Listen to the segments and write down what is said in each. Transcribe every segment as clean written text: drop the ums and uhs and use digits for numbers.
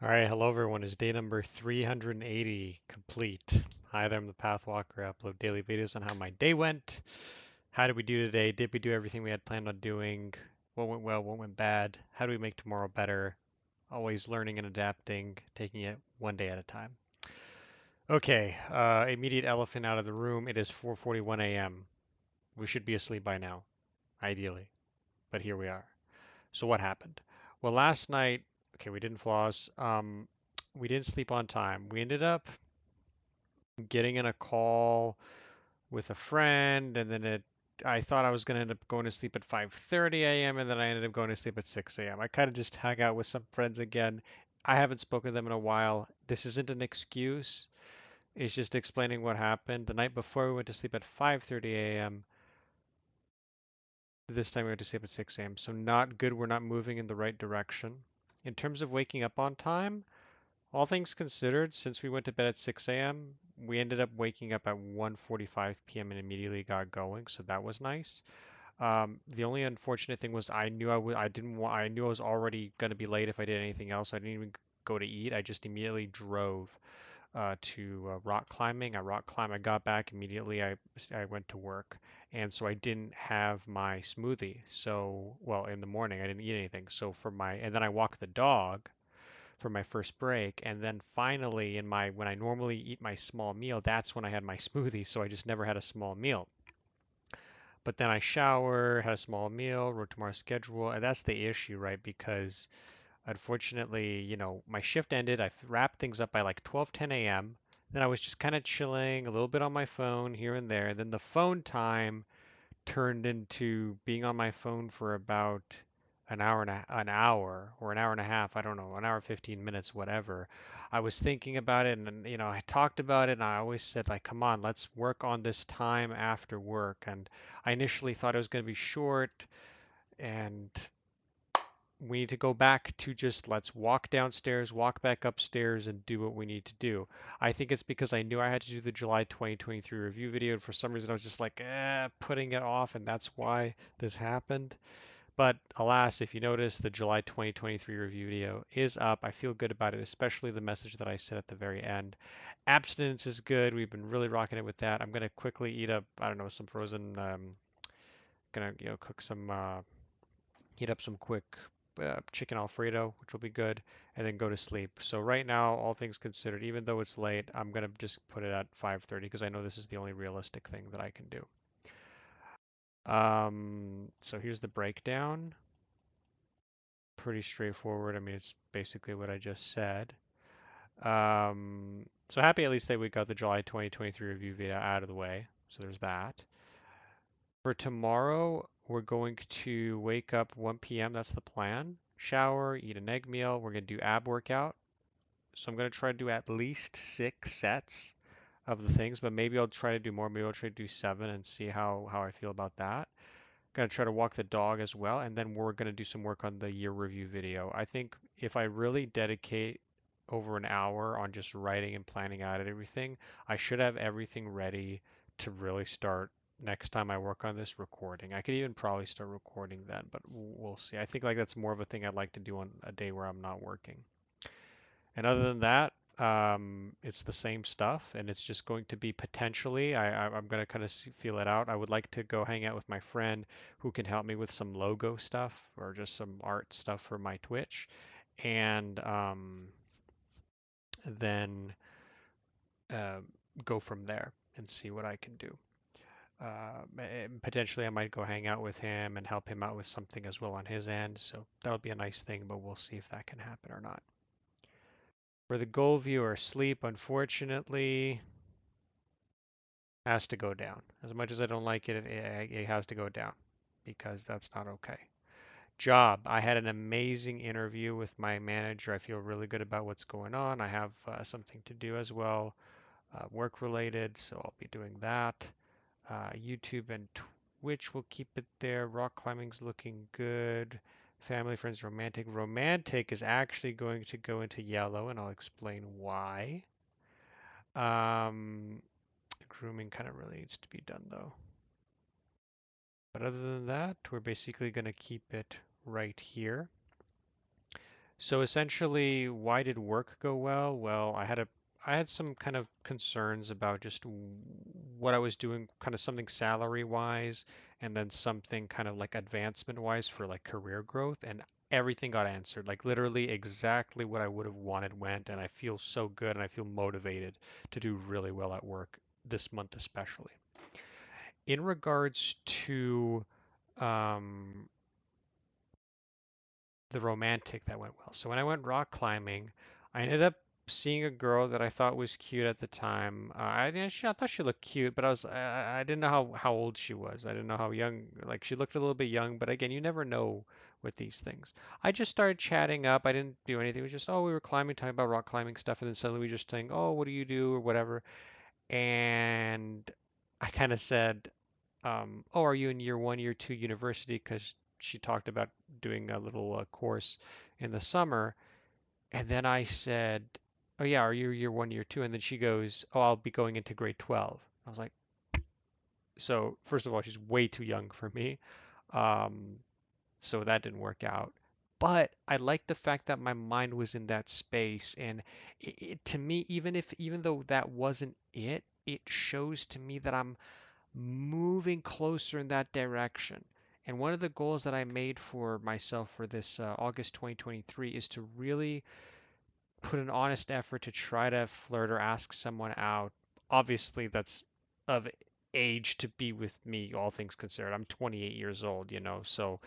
All right, hello everyone. Is day number 380 complete? Hi there, I'm the Pathwalker. I upload daily videos on how my day went. How did we do today? Did we do everything we had planned on doing? What went well? What went bad? How do we make tomorrow better? Always learning and adapting, taking it one day at a time. Okay, immediate elephant out of the room. It is 4:41 a.m. We should be asleep by now, ideally, but here we are. So what happened? Well, last night, okay, we didn't floss. We didn't sleep on time. We ended up getting in a call with a friend, and then I thought I was going to end up going to sleep at 5:30 a.m., and then I ended up going to sleep at 6 a.m. I kind of just hung out with some friends again. I haven't spoken to them in a while. This isn't an excuse. It's just explaining what happened. The night before we went to sleep at 5:30 a.m. This time we went to sleep at 6 a.m. So not good. We're not moving in the right direction. In terms of waking up on time, all things considered, since we went to bed at 6 a.m., we ended up waking up at 1:45 p.m. and immediately got going, so that was nice. The only unfortunate thing was I knew I didn't want I knew I was already going to be late if I did anything else. I didn't even go to eat. I just immediately drove to rock climbing. I rock climbed. I got back immediately. I went to work, and so I didn't have my smoothie. So well, in the morning I didn't eat anything. So for my and then I walked the dog for my first break, and then finally in my when I normally eat my small meal, that's when I had my smoothie. So I just never had a small meal. But then I shower, had a small meal, wrote tomorrow's schedule, and that's the issue, right? Because unfortunately, my shift ended. I wrapped things up by like 12:10 a.m. Then I was just kind of chilling, a little bit on my phone here and there. Then the phone time turned into being on my phone for about an hour or an hour and a half, I don't know, an hour 15 minutes, whatever. I was thinking about it, and then, I talked about it, and I always said like, come on, let's work on this time after work. And I initially thought it was going to be short, and we need to go back to just let's walk downstairs, walk back upstairs, and do what we need to do. I think it's because I knew I had to do the July 2023 review video, and for some reason I was just like, putting it off, and that's why this happened. But alas, if you notice, the July 2023 review video is up. I feel good about it, especially the message that I said at the very end. Abstinence is good. We've been really rocking it with that. I'm gonna quickly eat up, I don't know, some frozen. Gonna cook some heat up some quick chicken Alfredo, which will be good, and then go to sleep. So right now, all things considered, even though it's late, I'm gonna just put it at 5:30 because I know this is the only realistic thing that I can do. So here's the breakdown. Pretty straightforward. I mean, it's basically what I just said. So happy at least that we got the July 2023 review video out of the way. So there's that. For tomorrow, we're going to wake up 1 p.m. That's the plan. Shower, eat an egg meal. We're going to do ab workout. So I'm going to try to do at least 6 sets of the things, but maybe I'll try to do more. Maybe I'll try to do 7 and see how I feel about that. Going to try to walk the dog as well, and then we're going to do some work on the year review video. I think if I really dedicate over an hour on just writing and planning out everything, I should have everything ready to really start next time I work on this recording. I could even probably start recording then, but we'll see. I think like that's more of a thing I'd like to do on a day where I'm not working. And other than that, it's the same stuff, and it's just going to be potentially. I'm going to kind of feel it out. I would like to go hang out with my friend who can help me with some logo stuff or just some art stuff for my Twitch, and then uh, go from there and see what I can do. And potentially, I might go hang out with him and help him out with something as well on his end. So that'll be a nice thing, but we'll see if that can happen or not. For the goal viewer, sleep, unfortunately, has to go down. As much as I don't like it, it has to go down because that's not okay. Job. I had an amazing interview with my manager. I feel really good about what's going on. I have something to do as well, work related, so I'll be doing that. YouTube and Twitch will keep it there. Rock climbing's looking good. Family, friends, romantic. Romantic is actually going to go into yellow, and I'll explain why. Um, Grooming kind of really needs to be done though. But other than that, we're basically going to keep it right here. So essentially, why did work go well? Well, I had some kind of concerns about just what I was doing, kind of something salary wise, and then something kind of like advancement wise for like career growth, and everything got answered. Like literally exactly what I would have wanted went, and I feel so good and I feel motivated to do really well at work this month especially. In regards to um, the romantic that went well. So when I went rock climbing, I ended up seeing a girl that I thought was cute at the time. I thought she looked cute, but I didn't know how old she was. I didn't know how young. Like she looked a little bit young, but again, you never know with these things. I just started chatting up. I didn't do anything. It was just, oh, we were climbing, talking about rock climbing stuff, and then suddenly we just saying, oh, what do you do or whatever. And I kind of said, oh, are you in year one, year two university? Because she talked about doing a little course in the summer. And then I said, oh, yeah, are you year one, year two? And then she goes, oh, I'll be going into grade 12. I was like, so first of all, she's way too young for me. Um, so that didn't work out. But I like the fact that my mind was in that space, and to me, even though that wasn't it, it shows to me that I'm moving closer in that direction. And one of the goals that I made for myself for this August 2023 is to really put an honest effort to try to flirt or ask someone out. Obviously, that's of age to be with me, all things considered. I'm 28 years old, so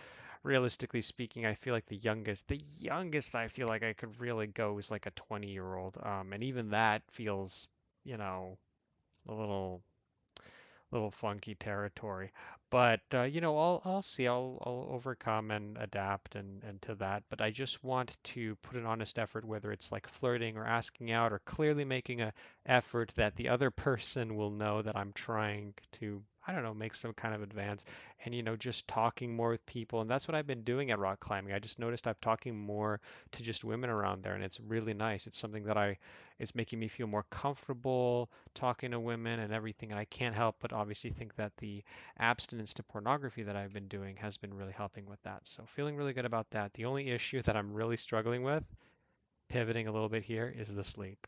realistically speaking, I feel like the youngest I feel like I could really go is like a 20-year-old. And even that feels, you know, a little funky territory. But I'll see. I'll overcome and adapt and to that. But I just want to put an honest effort, whether it's like flirting or asking out or clearly making a effort that the other person will know that I'm trying to, I don't know, make some kind of advance. And just talking more with people. And that's what I've been doing at rock climbing. I just noticed I'm talking more to just women around there, and it's really nice. It's something that it's making me feel more comfortable talking to women and everything. And I can't help but obviously think that the abstinence to pornography that I've been doing has been really helping with that. So feeling really good about that. The only issue that I'm really struggling with, pivoting a little bit here, is the sleep.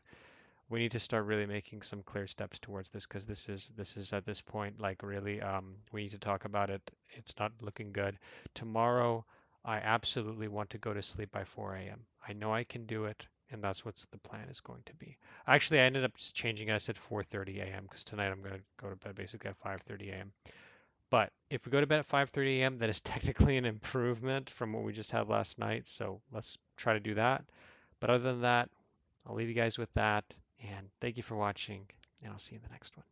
We need to start really making some clear steps towards this because this is at this point like really we need to talk about it. It's not looking good. Tomorrow I absolutely want to go to sleep by 4 a.m. I know I can do it, and that's what's the plan is going to be. Actually, I ended up just changing it. I said 4:30 a.m. because tonight I'm going to go to bed basically at 5:30 a.m. But if we go to bed at 5:30 a.m., that is technically an improvement from what we just had last night. So let's try to do that. But other than that, I'll leave you guys with that. And thank you for watching, and I'll see you in the next one.